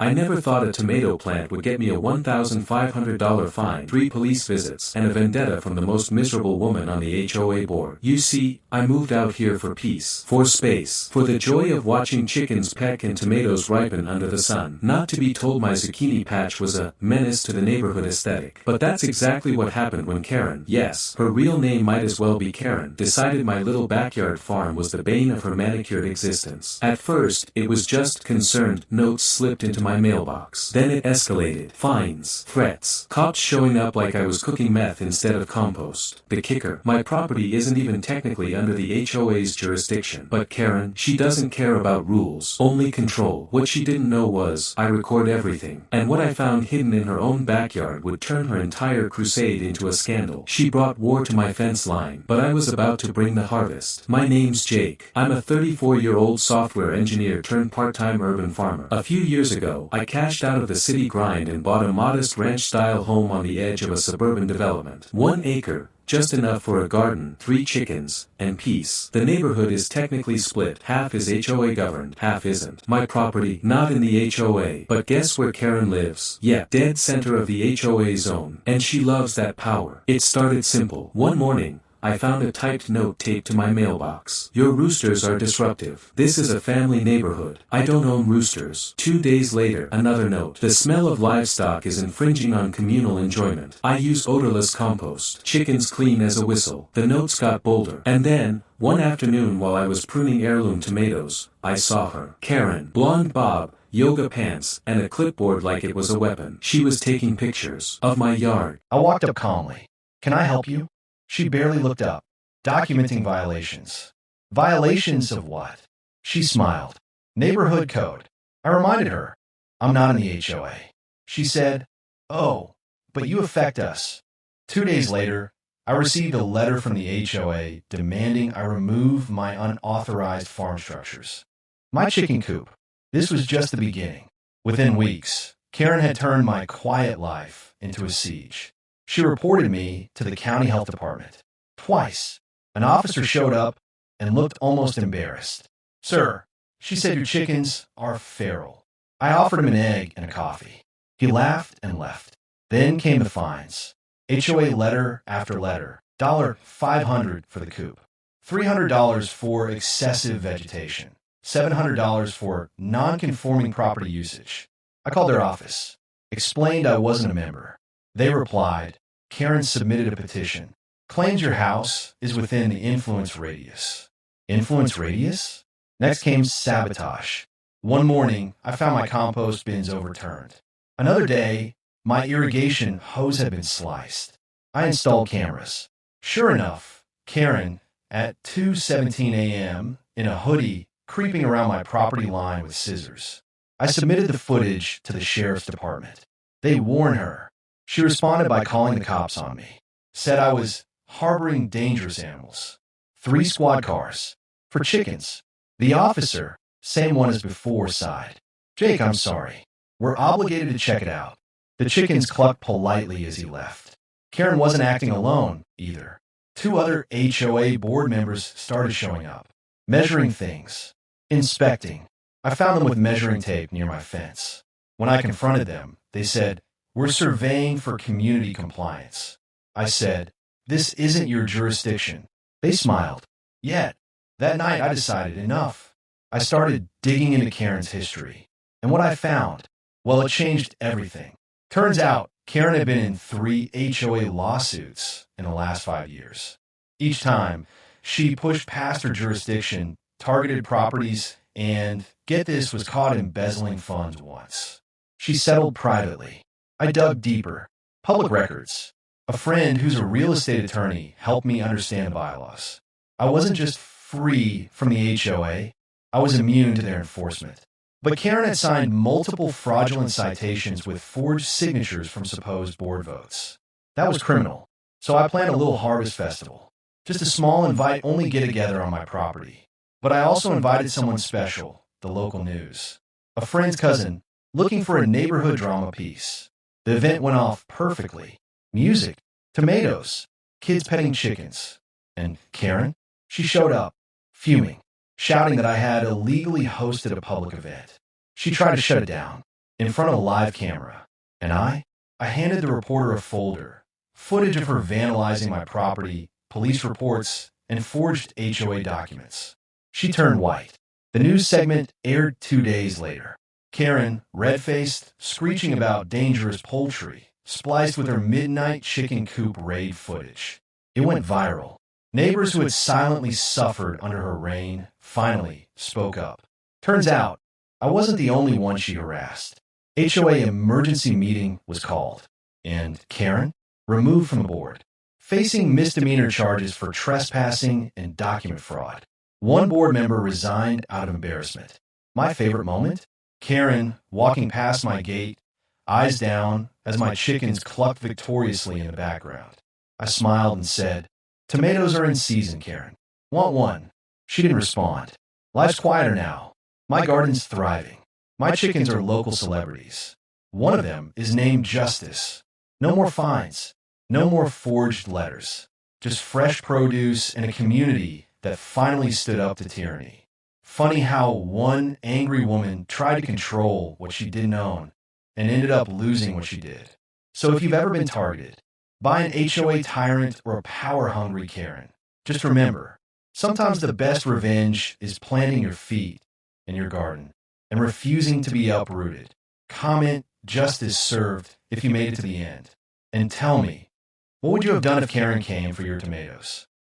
I never thought a tomato plant would get me a $1,500 fine, 3 police visits, and a vendetta from the most miserable woman on the HOA board. You see, I moved out here for peace, for space, for the joy of watching chickens peck and tomatoes ripen under the sun. Not to be told my zucchini patch was a menace to the neighborhood aesthetic. But that's exactly what happened when Karen, yes, her real name might as well be Karen, decided my little backyard farm was the bane of her manicured existence. At first, it was just concerned notes slipped into my mailbox. Then it escalated. Fines, threats, cops showing up like I was cooking meth instead of compost. The kicker, my property isn't even technically under the HOA's jurisdiction. But Karen, she doesn't care about rules, only control. What she didn't know was, I record everything. And what I found hidden in her own backyard would turn her entire crusade into a scandal. She brought war to my fence line, but I was about to bring the harvest. My name's Jake. I'm a 34-year-old software engineer turned part-time urban farmer. A few years ago, I cashed out of the city grind and bought a modest ranch-style home on the edge of a suburban development. 1 acre, just enough for a garden, 3 chickens, and peace. The neighborhood is technically split. Half is HOA governed, half isn't. My property, not in the HOA. But guess where Karen lives? Yeah, dead center of the HOA zone. And she loves that power. It started simple. One morning, I found a typed note taped to my mailbox. Your roosters are disruptive. This is a family neighborhood. I don't own roosters. 2 days later, another note. The smell of livestock is infringing on communal enjoyment. I use odorless compost. Chickens clean as a whistle. The notes got bolder. And then, one afternoon while I was pruning heirloom tomatoes, I saw her. Karen. Blonde bob, yoga pants, and a clipboard like it was a weapon. She was taking pictures of my yard. I walked up calmly. Can I help you? She barely looked up. Documenting violations. Violations of what? She smiled. Neighborhood code. I reminded her. I'm not in the HOA. She said, oh, but you affect us. 2 days later, I received a letter from the HOA demanding I remove my unauthorized farm structures. My chicken coop. This was just the beginning. Within weeks, Karen had turned my quiet life into a siege. She reported me to the county health department. Twice, an officer showed up and looked almost embarrassed. Sir, she said your chickens are feral. I offered him an egg and a coffee. He laughed and left. Then came the fines. HOA letter after letter. $500 for the coop. $300 for excessive vegetation. $700 for non-conforming property usage. I called their office. Explained I wasn't a member. They replied, Karen submitted a petition. Claims your house is within the influence radius. Influence radius? Next came sabotage. One morning, I found my compost bins overturned. Another day, my irrigation hose had been sliced. I installed cameras. Sure enough, Karen, at 2:17 a.m., in a hoodie, creeping around my property line with scissors. I submitted the footage to the sheriff's department. They warned her. She responded by calling the cops on me. Said I was harboring dangerous animals. 3 squad cars. For chickens. The officer, same one as before, sighed. Jake, I'm sorry. We're obligated to check it out. The chickens clucked politely as he left. Karen wasn't acting alone, either. 2 other HOA board members started showing up. Measuring things. Inspecting. I found them with measuring tape near my fence. When I confronted them, they said, we're surveying for community compliance. I said, this isn't your jurisdiction. They smiled. Yet, that night I decided enough. I started digging into Karen's history. And what I found, well, it changed everything. Turns out, Karen had been in 3 HOA lawsuits in the last 5 years. Each time, she pushed past her jurisdiction, targeted properties, and, get this, was caught embezzling funds once. She settled privately. I dug deeper. Public records. A friend who's a real estate attorney helped me understand the bylaws. I wasn't just free from the HOA, I was immune to their enforcement. But Karen had signed multiple fraudulent citations with forged signatures from supposed board votes. That was criminal. So I planned a little harvest festival. Just a small invite-only get-together on my property. But I also invited someone special, the local news. A friend's cousin, looking for a neighborhood drama piece. The event went off perfectly. Music, tomatoes, kids petting chickens. And Karen? She showed up, fuming, shouting that I had illegally hosted a public event. She tried to shut it down. in front of a live camera. And I handed the reporter a folder, footage of her vandalizing my property, police reports, and forged HOA documents. She turned white. The news segment aired 2 days later. Karen, red-faced, screeching about dangerous poultry, spliced with her midnight chicken coop raid footage. It went viral. Neighbors who had silently suffered under her reign finally spoke up. Turns out, I wasn't the only one she harassed. HOA emergency meeting was called, and Karen, removed from the board, facing misdemeanor charges for trespassing and document fraud. One board member resigned out of embarrassment. My favorite moment? Karen walking past my gate, eyes down as my chickens clucked victoriously in the background. I smiled and said, "Tomatoes are in season, Karen. Want one?" She didn't respond. Life's quieter now. My garden's thriving. My chickens are local celebrities. One of them is named Justice. No more fines. No more forged letters. Just fresh produce and a community that finally stood up to tyranny. Funny how one angry woman tried to control what she didn't own and ended up losing what she did. So if you've ever been targeted by an HOA tyrant or a power-hungry Karen, just remember, sometimes the best revenge is planting your feet in your garden and refusing to be uprooted. Comment "Justice served" if you made it to the end. And tell me, what would you have done if Karen came for your tomatoes?